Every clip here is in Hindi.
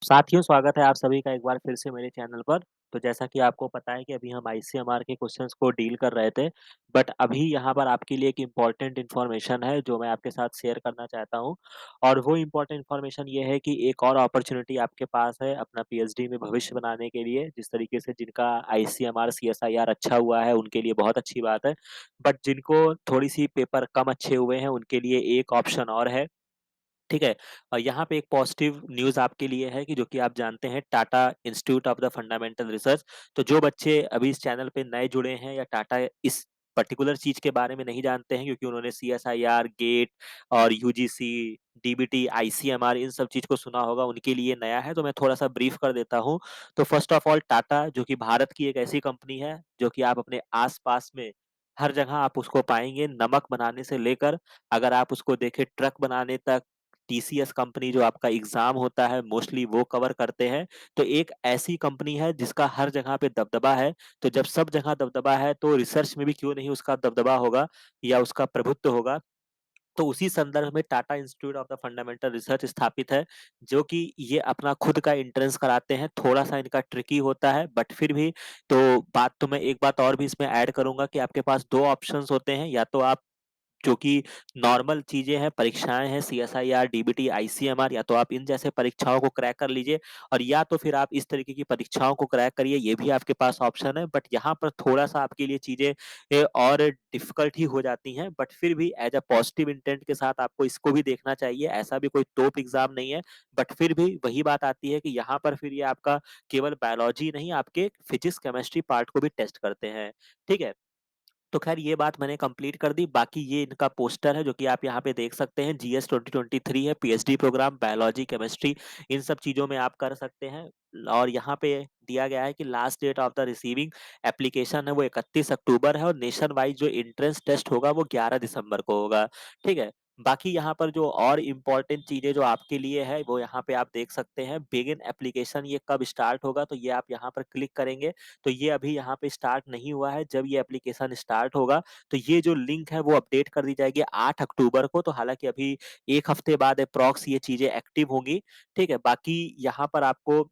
साथियों, स्वागत है आप सभी का एक बार फिर से मेरे चैनल पर। तो जैसा कि आपको पता है कि अभी हम आईसीएमआर के क्वेश्चंस को डील कर रहे थे, बट अभी यहाँ पर आपके लिए एक इम्पोर्टेंट इन्फॉर्मेशन है जो मैं आपके साथ शेयर करना चाहता हूँ। और वो इम्पोर्टेंट इन्फॉर्मेशन ये है कि एक और अपॉर्च्युनिटी आपके पास है अपना पीएचडी में भविष्य बनाने के लिए। जिस तरीके से जिनका आईसीएमआर, सीएसआईआर अच्छा हुआ है, उनके लिए बहुत अच्छी बात है। बट जिनको थोड़ी-सी पेपर कम अच्छे हुए हैं, उनके लिए एक ऑप्शन और है। ठीक है? और यहाँ पे एक पॉजिटिव न्यूज़ आपके लिए है कि जो कि आप जानते हैं Tata institute of the fundamental research. तो जो बच्चे अभी इस चैनल पे नए जुड़े हैं या टाटा इस पर्टिकुलर चीज़ के बारे में नहीं जानते हैं क्योंकि उन्होंने सीएसआईआर, गेट और यूजीसी, डीबीटी, आईसीएमआर इन सब चीज़ को सुना होगा, उनके लिए नया है, तो मैं थोड़ा-सा ब्रीफ कर देता हूँ। तो फर्स्ट ऑफ ऑल टाटा जो कि भारत की एक ऐसी कंपनी है, जो कि आप अपने आस-पास में हर जगह आप उसको पाएँगे, नमक बनाने से लेकर अगर आप उसको देखें ट्रक बनाने तक, टीसीएस कंपनी जो आपका एग्ज़ाम होता है मोस्टली वो कवर करते हैं। तो एक ऐसी कंपनी है जिसका हर जगह पे दबदबा है। तो जब सब जगह दबदबा है तो रिसर्च में भी क्यों नहीं उसका दबदबा होगा या उसका प्रभुत्व होगा। तो उसी संदर्भ में Tata institute of the fundamental research स्थापित है, जो कि ये अपना खुद का एंट्रेंस कराते हैं। थोड़ा-सा इनका ट्रिकी होता है बट फिर भी तो बात तो मैं एक बात और भी इसमें ऐड करूँगा कि आपके पास 2 ऑप्शंस होते हैं, या तो आप जो कि नॉर्मल चीज़ें हैं, परीक्षाएँ हैं, सीएसआईआर, डीबीटी, आईसीएमआर, या तो आप इन जैसे परीक्षाओं को क्रैक कर लीजिए और या तो फिर आप इस तरीके की परीक्षाओं को क्रैक करिए, ये भी आपके पास ऑप्शन है। बट यहाँ पर थोड़ा-सा आपके लिए चीज़ें और डिफ़िकल्ट ही हो जाती हैं, बट फिर भी एज़ अ पॉज़िटिव इंटेंट के साथ आपको इसको भी देखना चाहिए। ऐसा भी कोई तोप एग्ज़ाम नहीं है, बट फिर भी वही बात आती है कि यहाँ पर फिर ये आपका केवल बायोलॉजी नहीं, आपके फिज़िक्स, केमिस्ट्री पार्ट को भी टेस्ट करते हैं। ठीक है? तो ख़ैर ये बात मैंने कंप्लीट कर दी। बाकी ये इनका पोस्टर है जो कि आप यहाँ पे देख सकते हैं, जीएस 2023 है, पीएचडी प्रोग्राम बायोलॉजी, केमिस्ट्री इन सब चीज़ों में आप कर सकते हैं। और यहाँ पे दिया गया है कि last date of the receiving application है वो 31 अक्टूबर है और नेशन वाइड जो एंट्रेंस टेस्ट होगा वो 11 दिसंबर को होगा। ठीक है? बाकी यहाँ पर जो और इम्पोर्टेंट चीज़ें जो आपके लिए है वो यहाँ पे आप देख सकते हैं। बिगिन एप्लीकेशन ये कब स्टार्ट होगा, तो ये आप यहाँ पर क्लिक करेंगे तो ये अभी यहाँ पे स्टार्ट नहीं हुआ है। जब ये एप्लीकेशन स्टार्ट होगा, तो ये जो लिंक है वो अपडेट कर दी जाएगी 8 अक्टूबर को। तो हालाँकि अभी 1 हफ्ते बाद एप्रॉक्स ये चीज़ें एक्टिव होंगी, ठीक है? बाकी यहाँ पर आपको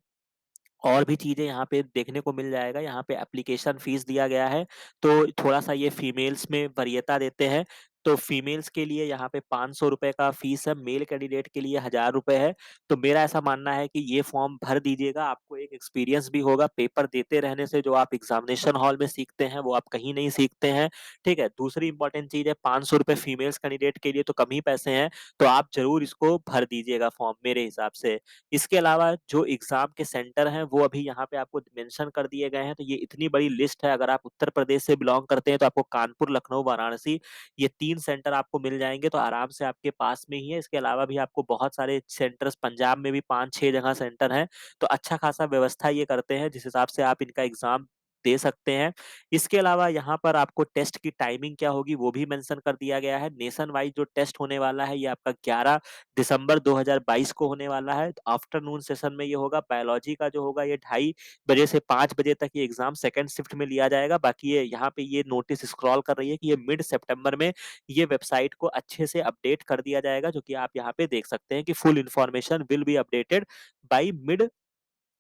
और भी चीज़ें यहाँ पे देखने को मिल जाएगा। यहाँ पे एप्लीकेशन फ़ीस दिया गया है, तो थोड़ा-सा ये फीमेल्स में वरीयता देते हैं। तो फीमेल्स के लिए यहाँ पे ₹500 का फ़ीस है, मेल कैंडिडेट के लिए ₹1000 है। तो मेरा ऐसा मानना है कि ये फ़ॉर्म भर दीजिएगा, आपको एक एक्सपीरियंस भी होगा। पेपर देते रहने से जो आप एग्ज़ामिनेशन हॉल में सीखते हैं, वो आप कहीं नहीं सीखते हैं, ठीक है? दूसरी इम्पोर्टेंट चीज़ है ₹500 फीमेल्स कैंडिडेट के लिए तो कम ही पैसे हैं, तो आप ज़रूर इसको भर दीजिएगा फ़ॉर्म मेरे हिसाब से। इसके अलावा जो एग्ज़ाम के सेंटर हैं, वो अभी यहाँ पे आपको मेंशन कर दिए गए हैं, तो ये इतनी बड़ी लिस्ट है। अगर आप उत्तर प्रदेश से बिलॉन्ग करते हैं, तो आपको कानपुर, लखनऊ, वाराणसी ये 3 सेंटर आपको मिल जाएँगे, तो आराम से आपके पास में ही है। इसके अलावा भी आपको बहुत सारे सेंटर्स पंजाब में भी 5-6 जगह सेंटर हैं, तो अच्छा खासा व्यवस्था ये करते हैं, जिस हिसाब से आप इनका एग्ज़ाम दे सकते हैं। इसके अलावा यहाँ पर आपको टेस्ट की टाइमिंग क्या होगी, वो भी मेंशन कर दिया गया है। नेशन वाइड जो टेस्ट होने वाला है, ये आपका 11 दिसंबर 2022 को होने वाला है। आफ्टरनून सेशन में ये होगा। बायोलॉजी का जो होगा ये 2:30 बजे से 5 बजे तक ये एग्ज़ाम सेकंड शिफ्ट में लिया जाएगा। बाकी ये यहाँ पे ये नोटिस स्क्रॉल कर रही है कि ये मिड सितंबर में ये वेबसाइट को अच्छे से अपडेट कर दिया जाएगा, जो कि आप यहाँ पे देख सकते हैं कि full information will be updated by mid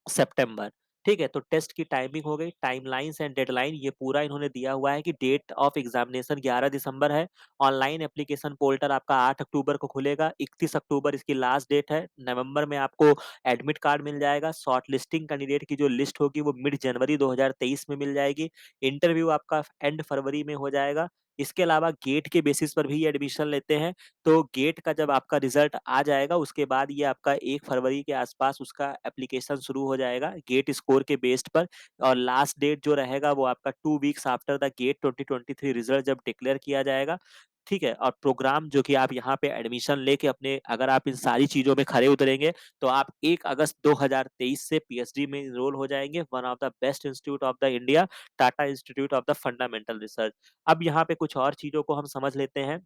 September. ठीक है? तो टेस्ट की टाइमिंग हो गई, टाइमलाइन्स एंड डेडलाइन ये पूरा इन्होंने दिया हुआ है कि डेट ऑफ एग्ज़ामिनेशन 11 दिसंबर है। ऑनलाइन एप्लीकेशन पोर्टल आपका 8 अक्टूबर को खुलेगा, 31 अक्टूबर इसकी लास्ट डेट है। नवंबर में आपको एडमिट कार्ड मिल जाएगा। शॉर्टलिस्टिंग कैंडिडेट की जो लिस्ट होगी वो मिड जनवरी 2023 में मिल जाएगी। इंटरव्यू आपका एंड फरवरी में हो जाएगा। इसके अलावा गेट के बेसिस पर भी ये एडमिशन लेते हैं। तो गेट का जब आपका रिज़ल्ट आ जाएगा, उसके बाद ये आपका 1 फरवरी के आसपास उसका एप्लीकेशन शुरू हो जाएगा, गेट स्कोर के बेस्ड पर। और लास्ट डेट जो रहेगा वो आपका 2 weeks after the GATE 2023 result जब डिक्लेयर किया जाएगा, ठीक है? और प्रोग्राम जो कि आप यहाँ पे एडमिशन लेके अपने अगर आप इन सारी चीज़ों में खरे उतरेंगे, तो आप 1 अगस्त 2023 से पीएचडी में एनरोल हो जाएँगे। One of the best institute of the India, Tata institute of the fundamental research. अब यहाँ पे कुछ और चीज़ों को हम समझ लेते हैं।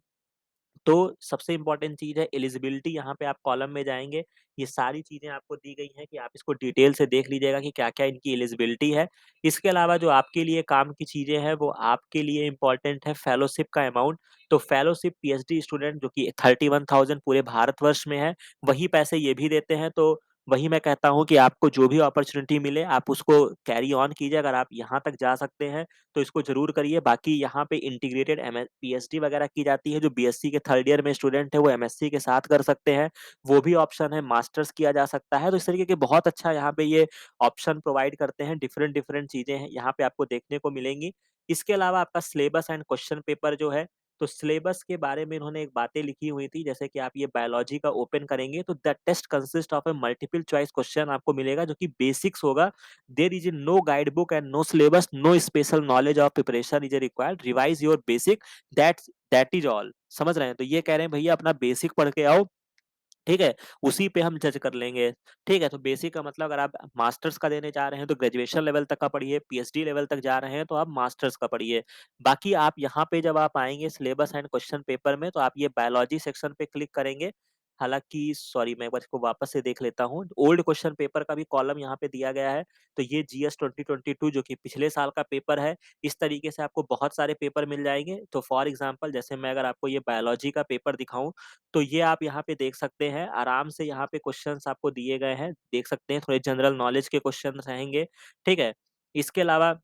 तो सबसे इम्पोर्टेंट चीज़ है एलिजिबिलिटी। यहाँ पे आप कॉलम में जाएँगे, ये सारी चीज़ें आपको दी गई हैं कि आप इसको डिटेल से देख लीजिएगा कि क्या-क्या इनकी एलिजिबिलिटी है। इसके अलावा जो आपके लिए काम की चीज़ें हैं, वो आपके लिए इम्पोर्टेंट है फेलोशिप का अमाउंट। तो फेलोशिप पीएचडी स्टूडेंट जो कि 31,000 पूरे भारतवर्ष में है, वही पैसे ये भी देते हैं। तो वही मैं कहता हूँ कि आपको जो भी अपॉर्च्युनिटी मिले आप उसको कैरी ऑन कीजिए। अगर आप यहाँ तक जा सकते हैं तो इसको ज़रूर करिए। बाकी यहाँ पे इंटीग्रेटेड पीएचडी वगैरह की जाती है, जो बीएससी के थर्ड ईयर में स्टूडेंट है वो एमएससी के साथ कर सकते हैं, वो भी ऑप्शन है। मास्टर्स किया जा सकता है। तो इस तरीके के बहुत अच्छा यहाँ पे ये ऑप्शन प्रोवाइड करते हैं। डिफरेंट डिफरेंट चीज़ें हैं यहाँ पे आपको देखने को मिलेंगी। इसके अलावा आपका सिलेबस एंड क्वेश्चन पेपर जो है, तो सिलेबस के बारे में इन्होंने एक बातें लिखी हुई थी, जैसे कि आप ये बायोलॉजी का ओपन करेंगे तो the test consist of a multiple choice question आपको मिलेगा, जो कि बेसिक्स होगा। There is no guide book and no syllabus, no special knowledge of preparation is required, revise your basic, that is all. समझ रहे हैं? तो ये कह रहे हैं भैया अपना बेसिक पढ़ के आओ, ठीक है? उसी पे हम जज कर लेंगे, ठीक है? तो बेसिक का मतलब अगर आप मास्टर्स का देने जा रहे हैं तो ग्रेजुएशन लेवल तक का पढ़िए, पीएचडी लेवल तक जा रहे हैं तो आप मास्टर्स का पढ़िए। बाकी आप यहाँ पे जब आप आएँगे सिलेबस एंड क्वेश्चन पेपर में, तो आप ये बायोलॉजी सेक्शन पे क्लिक करेंगे। हालाँकि सॉरी, मैं एक बार इसको वापस से देख लेता हूँ। ओल्ड क्वेश्चन पेपर का भी कॉलम यहाँ पे दिया गया है। तो ये जीएस 2022 जो कि पिछले साल का पेपर है, इस तरीके से आपको बहुत सारे पेपर मिल जाएँगे। तो फॉर एग्ज़ाम्पल जैसे मैं अगर आपको ये बायोलॉजी का पेपर दिखाऊँ, तो ये आप यहाँ पे देख सकते हैं, आराम से यहाँ पे क्वेश्चन्स आपको दिए गए हैं, देख सकते हैं, थोड़े जनरल नॉलेज के क्वेश्चन्स रहेंगे, ठीक है? इसके अलावा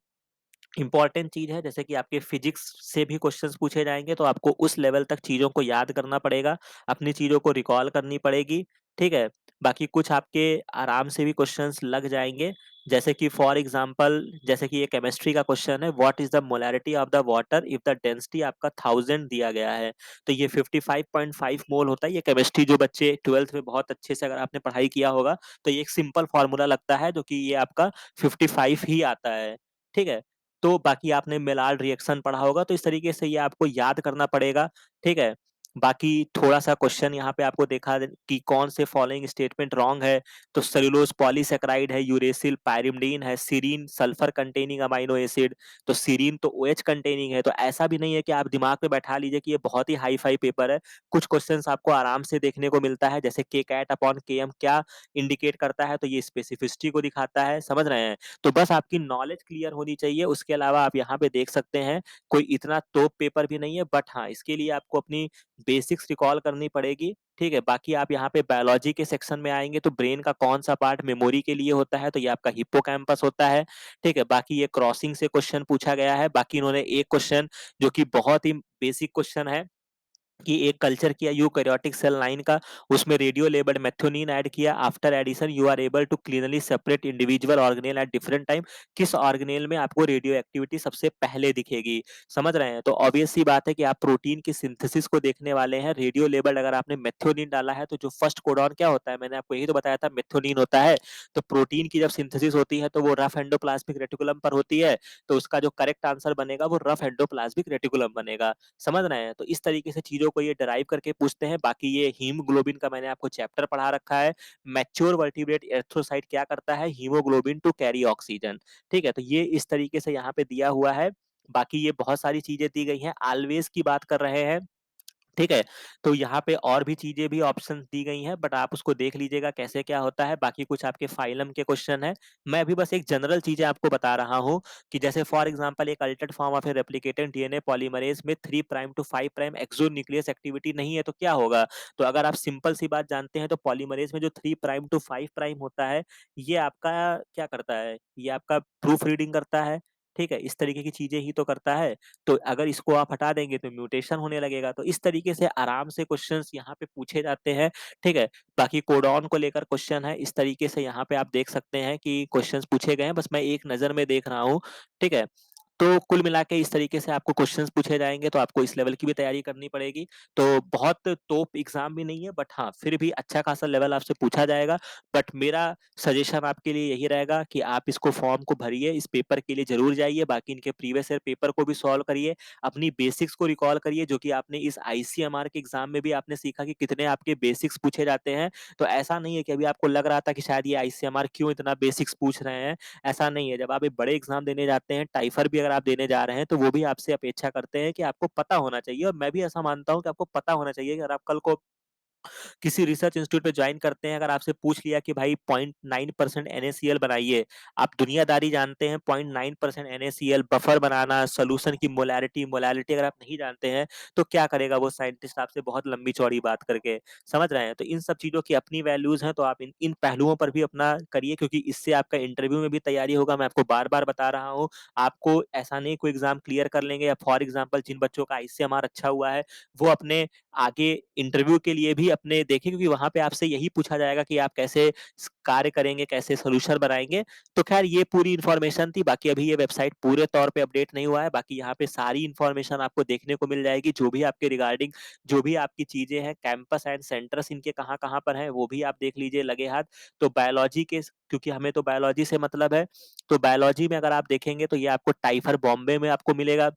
इम्पोर्टेंट चीज़ है, जैसे कि आपके फिजिक्स से भी क्वेश्चंस पूछे जाएँगे, तो आपको उस लेवल तक चीज़ों को याद करना पड़ेगा, अपनी चीज़ों को रिकॉल करनी पड़ेगी, ठीक है? बाकी कुछ आपके आराम से भी क्वेश्चंस लग जाएँगे, जैसे कि फॉर एग्ज़ाम्पल जैसे कि ये केमिस्ट्री का क्वेश्चन है, what is the molarity of the water if the density आपका 1000 दिया गया है, तो ये 55.5 मोल होता है। ये केमिस्ट्री जो बच्चे 12th में बहुत अच्छे से अगर आपने पढ़ाई किया होगा, तो ये एक सिंपल फ़ॉर्मूला लगता है, जो कि ये आपका 55 ही आता है, ठीक है? तो बाकी आपने मेलार्ड रिएक्शन पढ़ा होगा, तो इस तरीके से ये आपको याद करना पड़ेगा, ठीक है? बाकी थोड़ा-सा क्वेश्चन यहाँ पे आपको देखा कि कौन से फॉलोइंग स्टेटमेंट रॉन्ग है, तो सेलुलोज पॉलीसैकेराइड है, यूरेसिल पाइरिमिडीन है, serine sulphur containing amino acid, तो सेरीन तो ओएच कंटेनिंग है, तो ऐसा भी नहीं है कि आप दिमाग में बैठा लीजिए कि ये बहुत ही हाई-फाई पेपर है। कुछ क्वेश्चन्स आपको आराम से देखने को मिलता है, जैसे के कैट अपॉन केएम क्या इंडिकेट करता है, तो ये स्पेसिफिसिटी को दिखाता है, समझ रहे हैं? तो बस आपकी नॉलेज क्लियर होनी चाहिए। उसके अलावा आप यहाँ पे देख सकते हैं, कोई इतना तोप पेपर भी नहीं है, बट हाँ, इसके लिए आपको अपनी बेसिक्स रिकॉल करनी पड़ेगी, ठीक है? बाकी आप यहाँ पे बायोलॉजी के सेक्शन में आएँगे तो ब्रेन का कौन-सा पार्ट मेमोरी के लिए होता है, तो ये आपका हिप्पोकैम्पस होता है, ठीक है? बाकी ये क्रॉसिंग से क्वेश्चन पूछा गया है। बाकी इन्होंने एक क्वेश्चन जो कि बहुत ही बेसिक क्वेश्चन है, कि एक कल्चर किया यूकैरियोटिक सेल लाइन का, उसमें रेडियो लेबल्ड मेथियोनीन ऐड किया, after addition you are able to cleanly separate individual organelle at different time, किस ऑर्गेनेल में आपको रेडियो एक्टिविटी सबसे पहले दिखेगी, समझ रहे हैं? तो ऑब्वियस सी बात है कि आप प्रोटीन की सिंथेसिस को देखने वाले हैं। रेडियो लेबल्ड अगर आपने मेथियोनीन डाला है तो जो फर्स्ट कोडॉन क्या होता है, मैंने आपको यही तो बताया था, मेथियोनीन होता है। तो प्रोटीन की जब सिंथेसिस होती है तो वो रफ एंडोप्लाज्मिक रेटिकुलम पर होती है, तो उसका जो करेक्ट आंसर बनेगा वो रफ एंडोप्लाज्मिक रेटिकुलम बनेगा। समझ रहे हैं? तो इस तरीके से चीज़ों को ये डेराइव करके पूछते हैं। बाकी ये हीमोग्लोबिन का मैंने आपको चैप्टर पढ़ा रखा है। मैच्योर वर्टिब्रेट एरिथ्रोसाइट क्या करता है? Haemoglobin to carry oxygen. ठीक है? तो ये इस तरीके से यहाँ पे दिया हुआ है। बाकी ये बहुत सारी चीज़ें दी गई हैं। ऑलवेज की बात कर रहे हैं। ठीक है? तो यहाँ पे और भी चीज़ें भी ऑप्शंस दी गई हैं, बट आप उसको देख लीजिएगा कैसे क्या होता है। बाकी कुछ आपके फाइलम के क्वेश्चन हैं। मैं अभी बस एक जनरल चीज़ें आपको बता रहा हूँ कि जैसे फॉर एग्ज़ाम्पल एक altered form of a replicated DNA polymerase में 3 prime to 5 prime exonuclease activity नहीं है तो क्या होगा? तो अगर आप सिंपल सी बात जानते हैं तो पॉलीमरेज़ में जो 3 प्राइम टू 5 प्राइम होता है, ये आपका क्या करता है? ये आपका प्रूफ रीडिंग करता है। ठीक है? इस तरीके की चीज़ें ही तो करता है। तो अगर इसको आप हटा देंगे तो म्यूटेशन होने लगेगा। तो इस तरीके से आराम से क्वेश्चंस यहाँ पे पूछे जाते हैं, ठीक है? बाकी कोडॉन को लेकर क्वेश्चन है, इस तरीके से यहाँ पे आप देख सकते हैं कि क्वेश्चंस पूछे गए हैं, बस मैं एक नज़र में देख रहा हूँ, ठीक है? तो कुल मिला के इस तरीके से आपको क्वेश्चंस पूछे जाएँगे, तो आपको इस लेवल की भी तैयारी करनी पड़ेगी। तो बहुत तोप एग्ज़ाम भी नहीं है, बट हाँ, फिर भी अच्छा खासा लेवल आपसे पूछा जाएगा। बट मेरा सजेशन आपके लिए यही रहेगा कि आप इसको फॉर्म को भरिए, इस पेपर के लिए ज़रूर जाइए, बाकी इनके प्रीवियस ईयर पेपर को भी सॉल्व करिए, अपनी बेसिक्स को रिकॉल करिए, जो कि आपने इस आईसीएमआर के एग्ज़ाम में भी आपने सीखा कि कितने आपके बेसिक्स पूछे जाते हैं। तो ऐसा नहीं है कि अभी आपको लग रहा था कि शायद ये आईसीएमआर क्यों इतना बेसिक्स पूछ रहे हैं, ऐसा नहीं है। जब आप एक बड़े एग्ज़ाम देने जाते हैं, टाइफर भी अगर आप देने जा रहे हैं, तो वो भी आपसे अपेक्षा करते हैं कि आपको पता होना चाहिए, और मैं भी ऐसा मानता हूँ कि आपको पता होना चाहिए कि अगर आप कल को किसी रिसर्च इंस्टीट्यूट में ज्वाइन करते हैं, अगर आपसे पूछ लिया कि भाई 0.9% NaCl बनाइए, आप दुनियादारी जानते हैं 0.9% NaCl बफर बनाना, सॉल्यूशन की मोलैरिटी मोलैरिटी अगर आप नहीं जानते हैं, तो क्या करेगा वो साइंटिस्ट आपसे बहुत लंबी चौड़ी बात करके, समझ रहे हैं? तो इन सब चीज़ों की अपनी वैल्यूज़ हैं, तो आप इन इन पहलुओं पर भी अपना करिए, क्योंकि इससे आपका इंटरव्यू में भी तैयारी होगा। मैं आपको बार-बार बता रहा हूँ, आपको ऐसा नहीं कोई एग्ज़ाम क्लियर कर लेंगे, या फॉर एग्ज़ाम्पल जिन बच्चों का आईसीएमआर अच्छा हुआ है, वो अपने आगे इंटरव्यू के लिए भी अपने देखें, क्योंकि वहाँ पे आपसे यही पूछा जाएगा कि आप कैसे कार्य करेंगे, कैसे सॉल्यूशन बनाएँगे। तो ख़ैर ये पूरी इन्फॉर्मेशन थी, बाकी अभी ये वेबसाइट पूरे तौर पे अपडेट नहीं हुआ है, बाकी यहाँ पे सारी इन्फॉर्मेशन आपको देखने को मिल जाएगी, जो भी आपके रिगार्डिंग जो भी आपकी चीज़ें हैं, कैंपस एंड सेंटर्स इनके कहाँ-कहाँ पर हैं, वो भी आप देख लीजिए लगे हाथ। तो बायोलॉजी के क्योंकि हमें तो बायोलॉजी से मतलब है, तो बायोलॉजी में अगर आप देखेंगे तो ये आपको टाइफर बॉम्बे में आपको मिलेगा,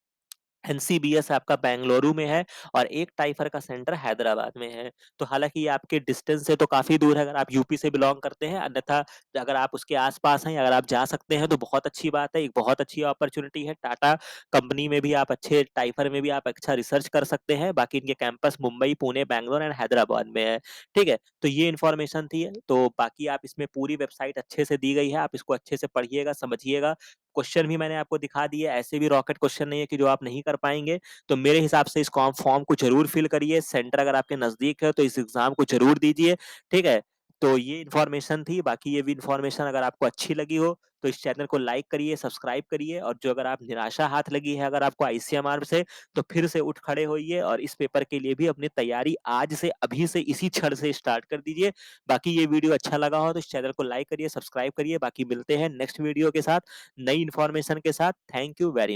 एनसीबीएस आपका बेंगलुरु में है, और एक टाइफर का सेंटर हैदराबाद में है। तो हालाँकि ये आपके डिस्टेंस से तो काफ़ी दूर है, अगर आप यूपी से बिलॉन्ग करते हैं, अन्यथा अगर आप उसके आस-पास हैं, अगर आप जा सकते हैं तो बहुत अच्छी बात है, एक बहुत अच्छी अपॉर्च्युनिटी है। टाटा कंपनी में भी आप अच्छे टाइफर में भी आप अच्छा रिसर्च कर सकते हैं। बाकी इनके कैंपस मुंबई, पुणे, बैंगलोर एंड हैदराबाद में है। ठीक है? तो ये इन्फॉर्मेशन थी। तो बाकी आप इसमें पूरी वेबसाइट अच्छे से दी गई है, आप इसको अच्छे से पढ़िएगा, समझिएगा। क्वेश्चन भी मैंने आपको दिखा दिए, ऐसे भी रॉकेट क्वेश्चन नहीं है कि जो आप नहीं कर पाएँगे। तो मेरे हिसाब से इस फॉर्म को ज़रूर फिल करिए, सेंटर अगर आपके नज़दीक है तो इस एग्ज़ाम को ज़रूर दीजिए, ठीक है? तो ये इन्फॉर्मेशन थी, बाकी ये भी इन्फॉर्मेशन अगर आपको अच्छी लगी हो, तो इस चैनल को लाइक करिए, सब्सक्राइब करिए, और जो अगर आप निराशा हाथ लगी है अगर आपको आईसीएमआर से, तो फिर से उठ खड़े होइए और इस पेपर के लिए भी अपनी तैयारी आज से, अभी से, इसी क्षण से स्टार्ट कर दीजिए। बाकी ये वीडियो अच्छा लगा हो तो इस चैनल को लाइक करिए, सब्सक्राइब करिए, बाकी मिलते हैं नेक्स्ट वीडियो के साथ, नई इन्फॉर्मेशन के साथ। Thank you very